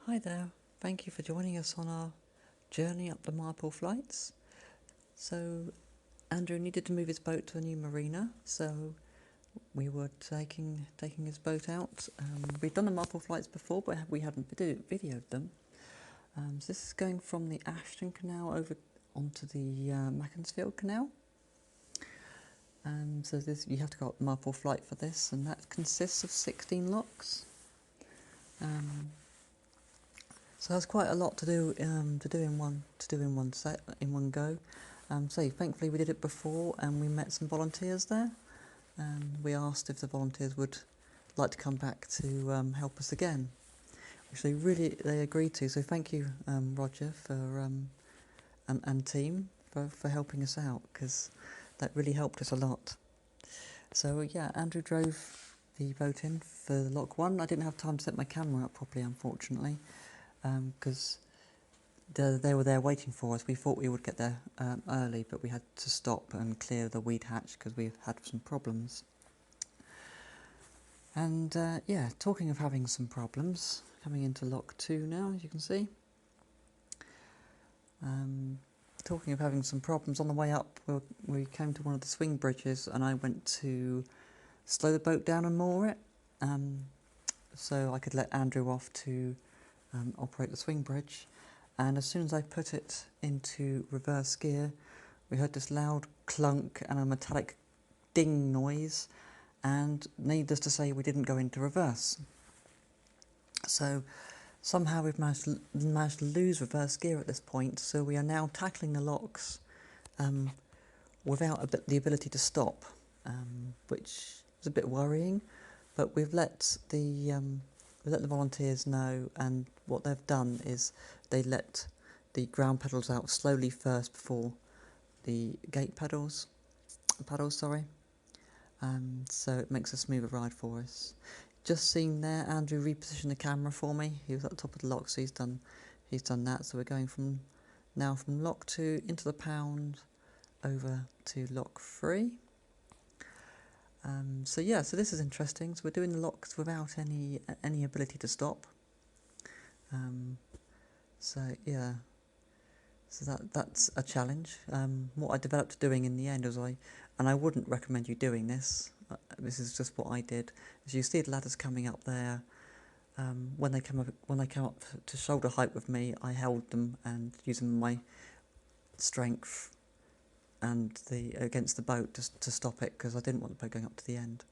Hi there, thank you for joining us on our journey up the Marple flights. So, Andrew needed to move his boat to a new marina, so we were taking his boat out. We'd done the Marple flights before, but we hadn't videoed them. So this is going from the Ashton Canal over onto the Macclesfield Canal. So you have to go up the Marple flight for this, and that consists of 16 locks. So that's quite a lot to do in one go. So thankfully we did it before, and we met some volunteers there. And we asked if the volunteers would like to come back to help us again, which they agreed to. So thank you, Roger, and team for helping us out, because that really helped us a lot. So yeah, Andrew drove the boat in for lock 1. I didn't have time to set my camera up properly, unfortunately, because they were there waiting for us. We thought we would get there early, but we had to stop and clear the weed hatch because we had some problems. And yeah, talking of having some problems, coming into lock 2 now, as you can see. Talking of having some problems, on the way up we came to one of the swing bridges, and I went to slow the boat down and moor it, so I could let Andrew off to operate the swing bridge. And as soon as I put it into reverse gear, we heard this loud clunk and a metallic ding noise, and needless to say, we didn't go into reverse. So somehow we've managed to lose reverse gear at this point, so we are now tackling the locks without the ability to stop, which is a bit worrying, but we've let the volunteers know, and what they've done is they let the ground pedals out slowly first before the gate pedals, so it makes a smoother ride for us. Just seen there, Andrew repositioned the camera for me. He was at the top of the lock, so he's done that. So we're going from lock 2 into the pound over to lock 3. So yeah, so this is interesting. So we're doing the locks without any ability to stop. So yeah, so that's a challenge. What I developed doing in the end was I wouldn't recommend you doing this. This is just what I did. As you see the ladders coming up there, when they come up to shoulder height with me, I held them, and using my strength and against the boat to stop it, because I didn't want the boat going up to the end.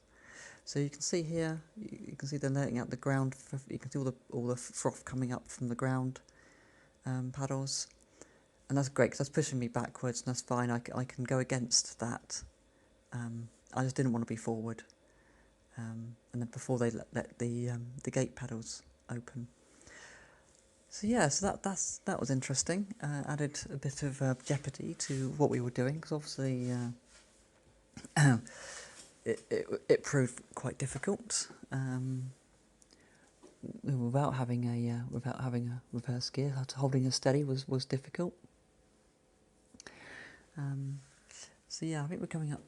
So you can see here, you can see they're letting out the ground. You can see all the froth coming up from the ground paddles, and that's great because that's pushing me backwards, and that's fine. I can go against that. I just didn't want to be forward, and then before they let the gate pedals open. So yeah, so that was interesting. Added a bit of jeopardy to what we were doing, because obviously it proved quite difficult. Without having a reverse gear, holding it steady was difficult. So yeah, I think we're coming up.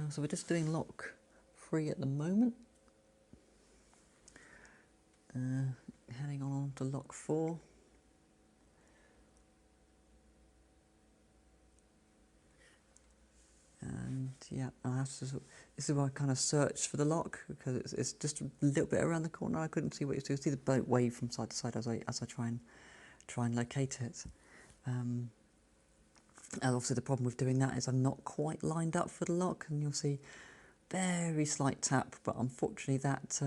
So we're just doing lock 3 at the moment. Heading on to lock 4. And yeah, this is where I kind of searched for the lock, because it's just a little bit around the corner. I couldn't see what it was. See the boat wave from side to side as I try and locate it. And obviously the problem with doing that is I'm not quite lined up for the lock, and you'll see very slight tap, but unfortunately that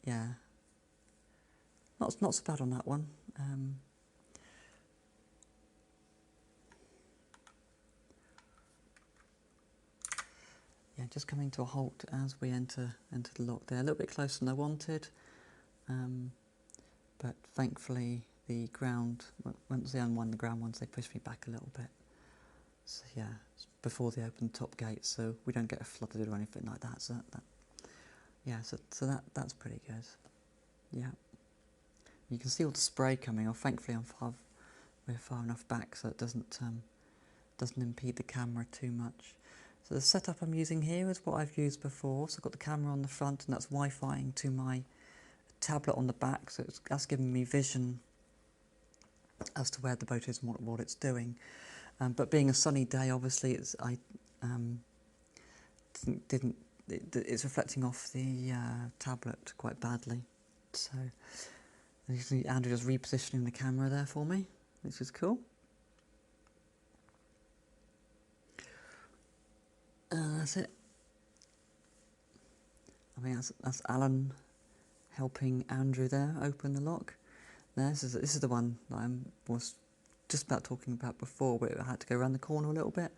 yeah, not so bad on that one. Yeah, just coming to a halt as we enter the lock there. A little bit closer than I wanted, but thankfully the ground, once they unwind the ground ones, they push me back a little bit. So yeah, before they open the top gate, so we don't get flooded or anything like that. So that's pretty good. Yeah, you can see all the spray coming off. Thankfully, we're far enough back so it doesn't impede the camera too much. So the setup I'm using here is what I've used before. So I've got the camera on the front, and that's Wi-Fiing to my tablet on the back, so that's giving me vision as to where the boat is and what it's doing. But being a sunny day, obviously, it's reflecting off the tablet quite badly. So, and you see Andrew just repositioning the camera there for me, which is cool. That's it. I mean, that's Alan helping Andrew there open the lock. Now, this is the one that I was just about talking about before, where I had to go around the corner a little bit,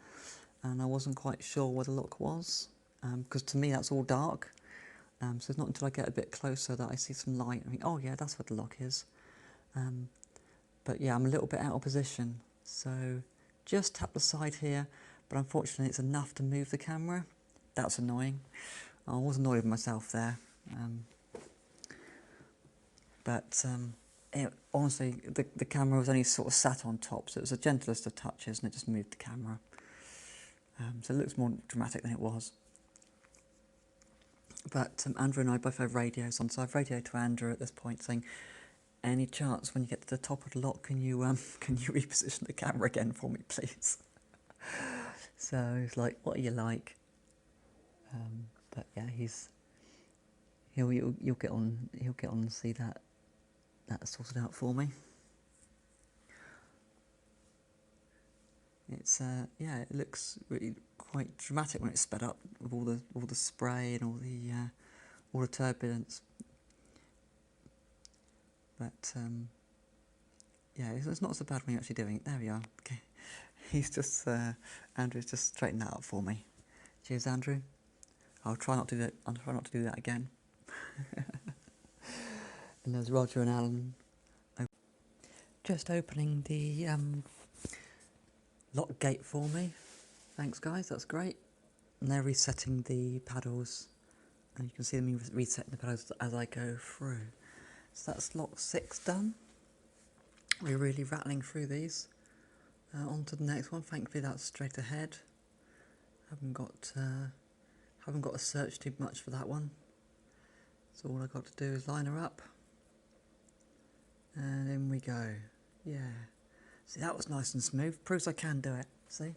and I wasn't quite sure where the lock was, because to me that's all dark. So it's not until I get a bit closer that I see some light. I think, oh yeah, that's where the lock is. But yeah, I'm a little bit out of position, so just tap the side here, but unfortunately it's enough to move the camera. That's annoying. I was annoyed with myself there. Honestly, the camera was only sort of sat on top, so it was the gentlest of touches and it just moved the camera. So it looks more dramatic than it was. But Andrew and I both have radios on, so I've radioed to Andrew at this point saying, any chance when you get to the top of the lock, can you reposition the camera again for me, please? So he's like, what are you like? But yeah, you'll get on and see that sorted out for me. It's yeah, it looks really quite dramatic when it's sped up with all the spray and all the turbulence. But yeah, it's not so bad when you're actually doing it. There we are. Okay, Andrew's just straightened that up for me. Cheers, Andrew. I'll try not to do that again. And there's Roger and Alan just opening the lock gate for me. Thanks, guys. That's great. And they're resetting the paddles, and you can see them resetting the paddles as I go through. So that's lock 6 done. We're really rattling through these. On to the next one. Thankfully, that's straight ahead. Haven't got to search too much for that one. So all I've got to do is line her up, and in we go. Yeah. See, that was nice and smooth. Proves I can do it. See.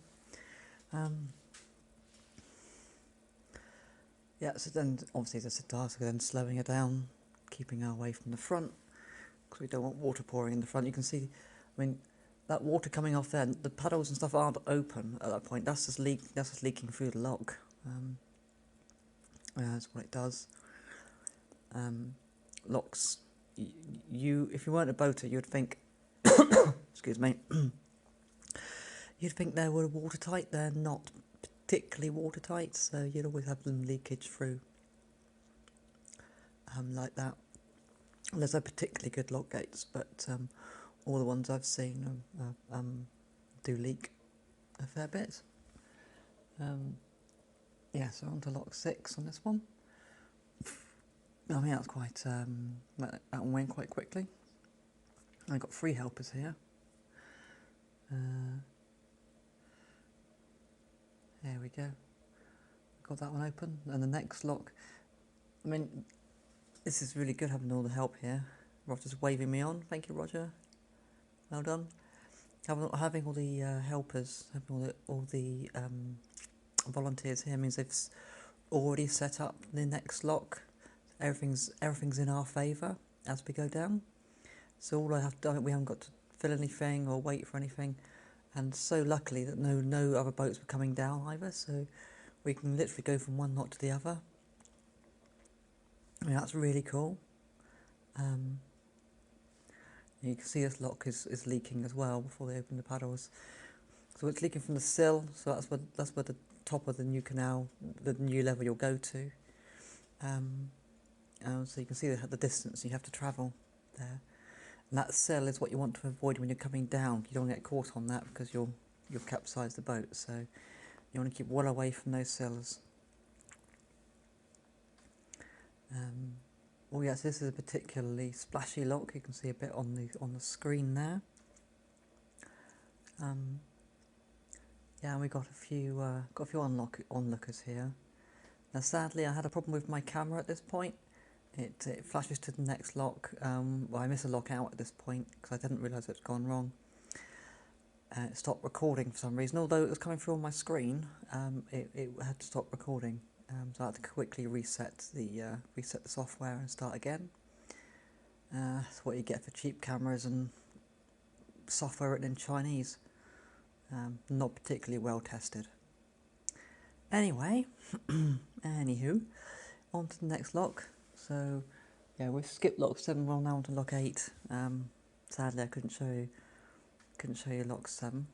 Yeah. So then, obviously, there's a task. Then slowing her down, keeping her away from the front, because we don't want water pouring in the front. You can see, I mean, that water coming off there. The puddles and stuff aren't open at that point. That's just leaking through the lock. That's what it does. Locks. If you weren't a boater, you'd think. Excuse me. You'd think they were watertight. They're not particularly watertight, so you'd always have some leakage through. Like that. There's no particularly good lock gates, but all the ones I've seen do leak a fair bit. Yeah, so on to lock 6 on this one. I mean, that's quite, that one went quite quickly. I got 3 helpers here. There we go. Got that one open. And the next lock, I mean, this is really good having all the help here. Roger's waving me on. Thank you, Roger. Well done. Having all the helpers, having all the volunteers here means they've already set up the next lock. Everything's in our favour as we go down. So all I have to do, we haven't got to fill anything or wait for anything. And so luckily that no other boats were coming down either, so we can literally go from one lock to the other. I mean, that's really cool. You can see this lock is leaking as well before they open the paddles. So it's leaking from the sill, so that's where the top of the new canal, the new level you'll go to. So you can see the distance you have to travel there. And that sill is what you want to avoid when you're coming down. You don't want to get caught on that because you'll capsize the boat. So you want to keep well away from those sills. Oh yes, this is a particularly splashy lock. You can see a bit on the screen there. Yeah, and we got a few onlookers here. Now, sadly, I had a problem with my camera at this point. it flashes to the next lock. Well, I miss a lock out at this point because I didn't realise it's gone wrong. It stopped recording for some reason, although it was coming through on my screen. It had to stop recording, so I had to quickly reset the software and start again. That's what you get for cheap cameras and software written in Chinese. Not particularly well tested. Anyway, anywho, on to the next lock. So, yeah, we've skipped lock 7, we're now on to lock 8. Sadly, I couldn't show you lock 7,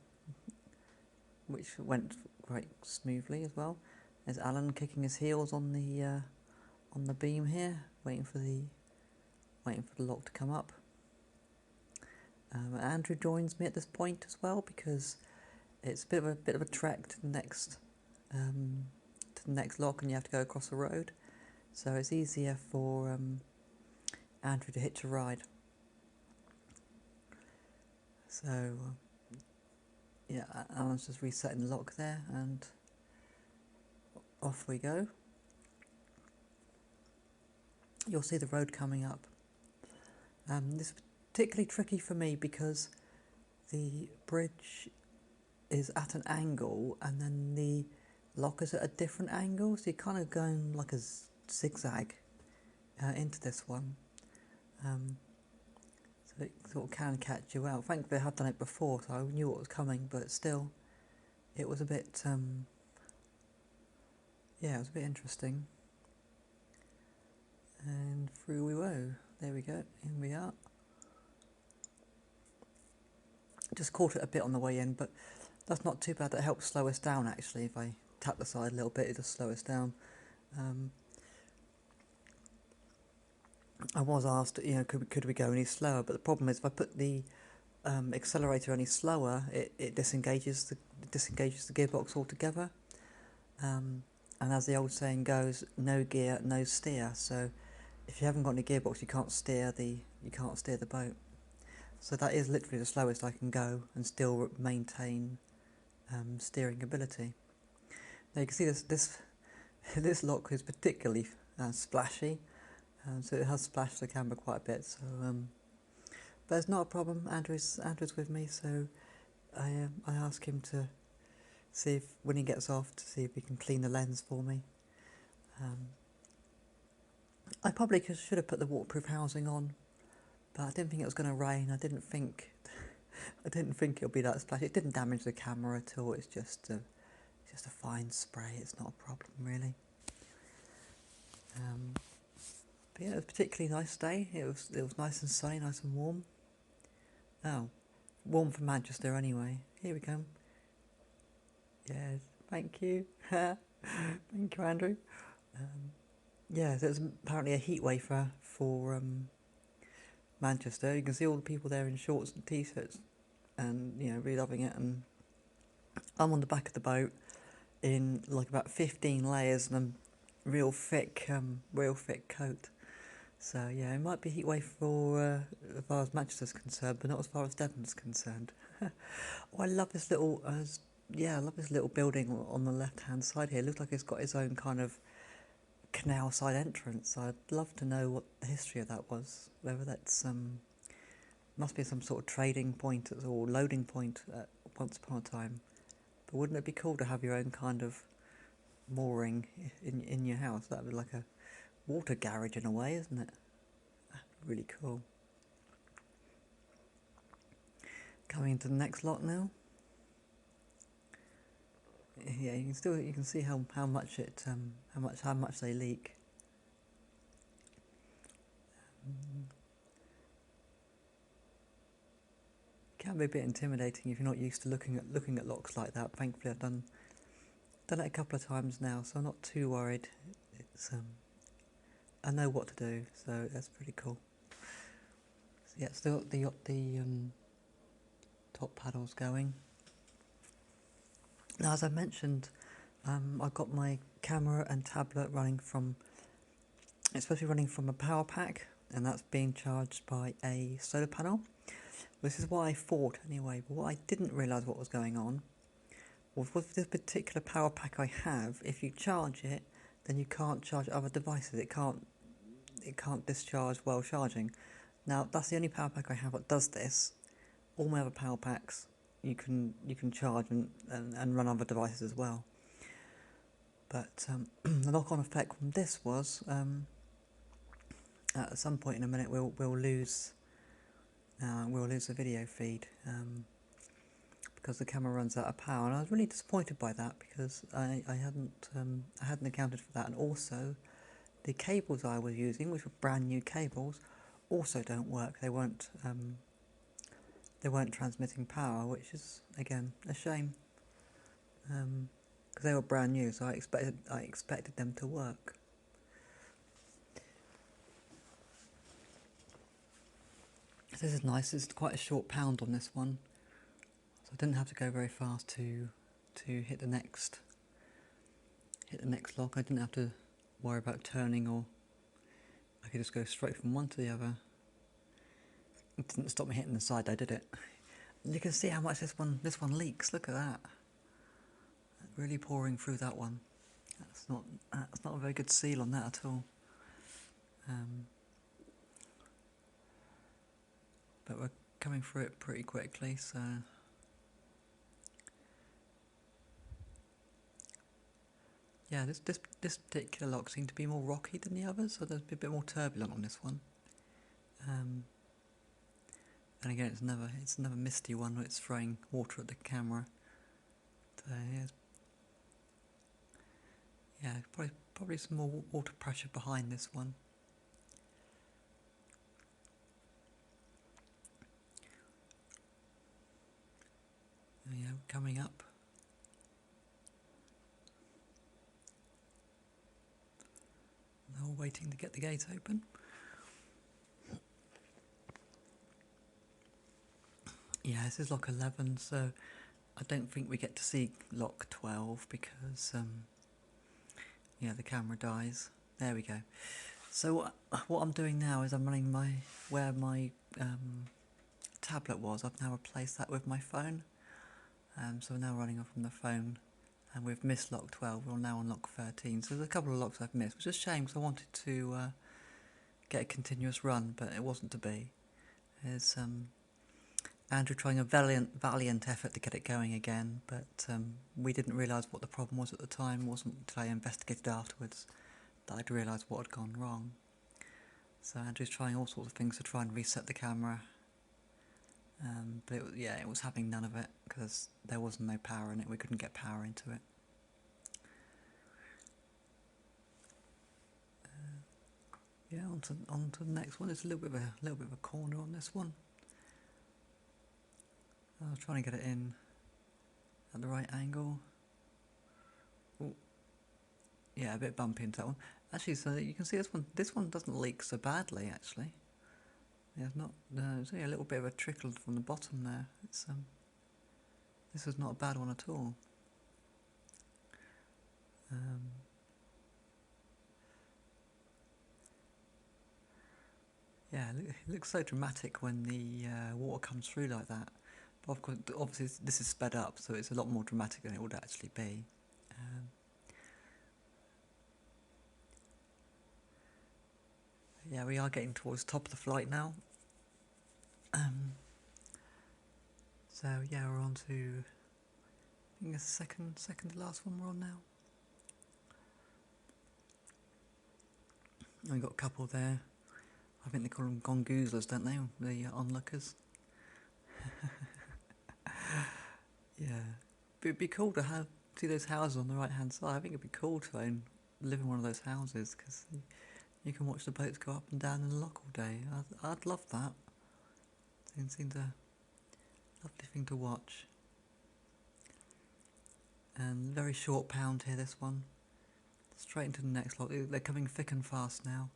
which went quite smoothly as well. There's Alan kicking his heels on the beam here, waiting for the lock to come up. Andrew joins me at this point as well because it's a bit of a trek to the next lock, and you have to go across the road. So it's easier for Andrew to hitch a ride. So yeah, Alan's just resetting the lock there, and off we go. You'll see the road coming up. This is particularly tricky for me because the bridge is at an angle and then the lock is at a different angle, so you're kind of going like a zigzag into this one. So it sort of can catch you out. Thankfully I had done it before, so I knew what was coming, but still, it was a bit, yeah, it was a bit interesting. And through we go. There we go, in we are. Just caught it a bit on the way in, but that's not too bad. That helps slow us down actually. If I tap the side a little bit, it does slow us down. I was asked, could we go any slower? But the problem is, if I put the accelerator any slower, it disengages the gearbox altogether. And as the old saying goes, no gear, no steer. So if you haven't got any gearbox, you can't steer the boat. So that is literally the slowest I can go and still maintain steering ability. Now you can see this lock is particularly splashy, so it has splashed the camera quite a bit. So, but it's not a problem. Andrew's with me, so I ask him to see if when he gets off to see if he can clean the lens for me. I probably should have put the waterproof housing on, but I didn't think it was going to rain. I didn't think it'll be that splashy. It didn't damage the camera at all. It's just a fine spray. It's not a problem really. But yeah, it was a particularly nice day. It was nice and sunny, nice and warm. Oh, warm for Manchester anyway. Here we come. Yes, thank you. Thank you, Andrew. Yeah, there's apparently a heat wave for Manchester. You can see all the people there in shorts and t-shirts, and really loving it. And I'm on the back of the boat in like about 15 layers and a real thick coat. So yeah, it might be a heat wave for as far as Manchester's concerned, but not as far as Devon's concerned. Oh, I love this little building on the left-hand side here. It looks like it's got its own kind of canal side entrance. I'd love to know what the history of that was. Whether that's must be some sort of trading point or loading point once upon a time. But wouldn't it be cool to have your own kind of mooring in your house? That would be like a water garage in a way, isn't it? Really cool. Coming into the next lot now. Yeah, you can see how much they leak. Can be a bit intimidating if you're not used to looking at locks like that. Thankfully, I've done it a couple of times now, so I'm not too worried. It's I know what to do, so that's pretty cool. So yeah, still got the top paddles going. Now, as I mentioned, I've got my camera and tablet it's supposed to be running from a power pack, and that's being charged by a solar panel. This is what I thought anyway, but what I didn't realise what was going on was with this particular power pack I have, if you charge it, then you can't charge other devices. it can't discharge while charging. Now that's the only power pack I have that does this. All my other power packs you can charge and run other devices as well. But the knock-on effect from this was at some point in a minute we'll lose the video feed because the camera runs out of power, and I was really disappointed by that because I hadn't accounted for that, and also the cables I was using, which were brand new cables, also don't work. They weren't transmitting power, which is again a shame because they were brand new, so I expected them to work. So this is nice. This is quite a short pound on this one, so I didn't have to go very fast to hit the next lock. I didn't have to worry about turning, or I could just go straight from one to the other. It didn't stop me hitting the side, I did it. You can see how much this one leaks. Look at that. Really pouring through that one. That's not a very good seal on that at all. But we're coming through it pretty quickly, so yeah, this particular lock seemed to be more rocky than the others, so there's a bit more turbulent on this one. And again, it's another misty one where it's throwing water at the camera. So yeah, probably some more water pressure behind this one. Yeah, coming up. Now we're waiting to get the gate open. Yeah, this is lock 11, so I don't think we get to see lock 12 because yeah, the camera dies. There we go. So what I'm doing now is I'm running where my tablet was. I've now replaced that with my phone. So we're now running off from the phone, and we've missed lock 12. We're now on lock 13. So there's a couple of locks I've missed, which is a shame because I wanted to get a continuous run, but it wasn't to be. There's Andrew trying a valiant effort to get it going again, but we didn't realise what the problem was at the time. It wasn't until I investigated afterwards that I'd realised what had gone wrong. So Andrew's trying all sorts of things to try and reset the camera, but it was having none of it because there wasn't no power in it. We couldn't get power into it. Yeah, on to the next one. It's a little bit of a corner on this one. I was trying to get it in at the right angle. Ooh. Yeah, a bit bumpy into that one. Actually, so you can see this one doesn't leak so badly, actually. Yeah, there's only a little bit of a trickle from the bottom there. This is not a bad one at all. Yeah, it looks so dramatic when the water comes through like that. But of course, obviously this is sped up, so it's a lot more dramatic than it would actually be. Yeah, we are getting towards the top of the flight now. So yeah, we're on to, I think it's the second to last one we're on now. We've got a couple there. I think they call them gongoozlers, don't they? The onlookers. Yeah, but it'd be cool to see those houses on the right hand side. I think it'd be cool to live in one of those houses because you can watch the boats go up and down in the lock all day. I'd love that. It seems a lovely thing to watch. And very short pound here, this one. Straight into the next lock. They're coming thick and fast now.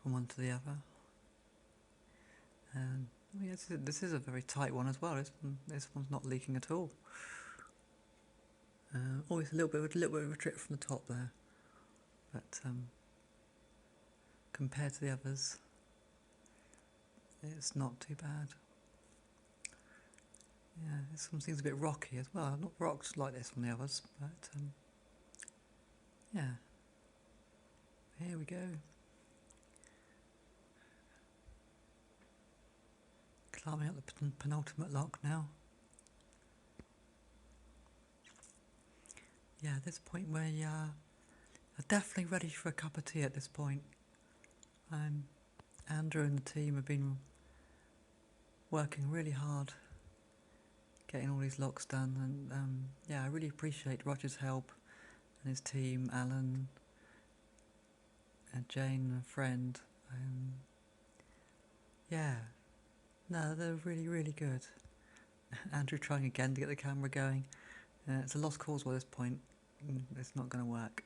From one to the other. And yeah, this is a very tight one as well. This one's not leaking at all. Always a little bit of a drip from the top there, but compared to the others, it's not too bad. Yeah, this one seems a bit rocky as well. Not rocked like this on the others, but yeah. Here we go. Climbing up the penultimate lock now. Yeah, at this point we are definitely ready for a cup of tea at this point. Andrew and the team have been working really hard getting all these locks done, and yeah, I really appreciate Roger's help and his team, Alan and Jane, a friend. Yeah, no, they're really, really good. Andrew trying again to get the camera going. It's a lost cause by this point. It's not going to work.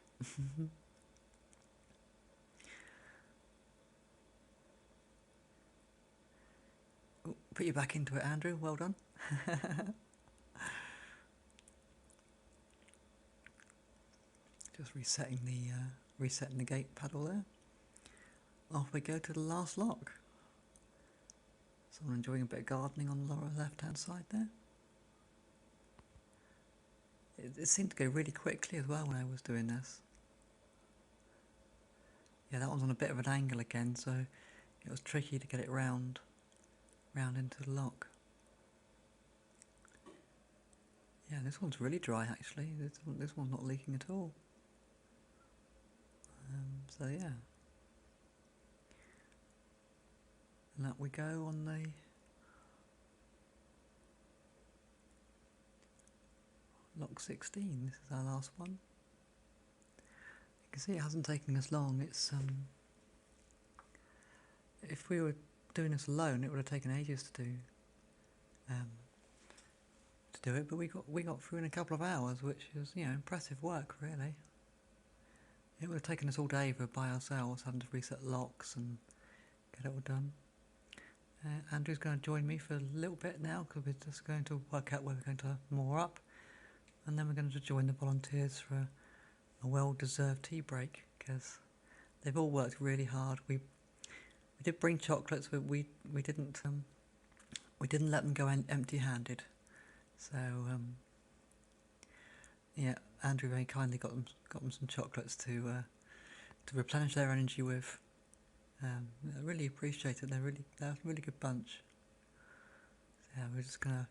Ooh, put you back into it, Andrew. Well done. Just resetting the gate paddle there. Off we go to the last lock. Someone enjoying a bit of gardening on the lower left-hand side there. It seemed to go really quickly as well when I was doing this. Yeah, that one's on a bit of an angle again, so it was tricky to get it round into the lock. Yeah, this one's really dry actually. This one's not leaking at all. So yeah. And up we go on the lock 16. This is our last one. You can see it hasn't taken us long. It's if we were doing this alone, it would have taken ages to do it, but we got through in a couple of hours, which is, you know, impressive work really. It would have taken us all day by ourselves, having to reset locks and get it all done. Andrew's going to join me for a little bit now because we're just going to work out where we're going to moor up, and then we're going to join the volunteers for a well-deserved tea break because they've all worked really hard. We did bring chocolates, but we didn't let them go empty-handed. So yeah, Andrew very kindly got them some chocolates to replenish their energy with. I really appreciate it. They're a really good bunch. So yeah, we're just gonna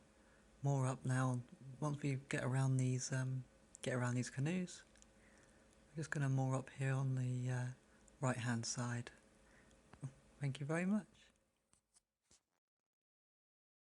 moor up now. Once we get around these canoes, we're just gonna moor up here on the right-hand side. Thank you very much.